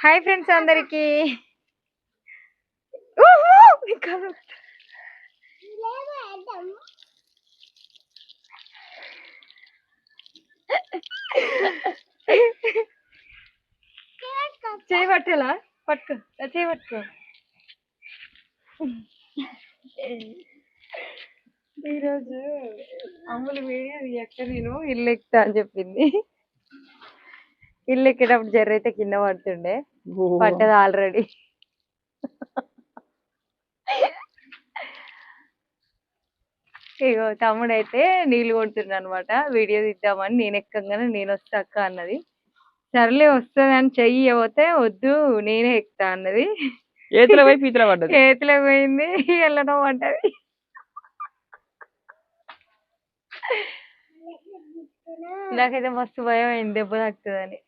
Hi friends అందరికి చేయి పట్టేలా పట్టుకో చేయి పట్టుకో ఈరోజు అమ్ములు వీడియో ఎక్కడ నేను ఇల్లు ఎక్కుతా అని చెప్పింది. ఇల్లు ఎక్కేటప్పుడు జర్ర అయితే కింద పడుతుండే పట్టదు ఆల్రెడీ. ఇగో తమ్ముడైతే నీళ్ళు కొడుతుండ అనమాట. వీడియో తీద్దామని నేను ఎక్కగానే నేను వస్తా అక్క అన్నది. సర్లే వస్తుంది అని చెయ్యి పోతే వద్దు నేనే ఎక్కుతా అన్నది. ఏతుల పోయి పీతల పడ్డది. చేతిలో పోయింది వెళ్ళడం పడ్డది. నాకైతే మస్తు భయం అయింది దెబ్బ తాకుతుందని.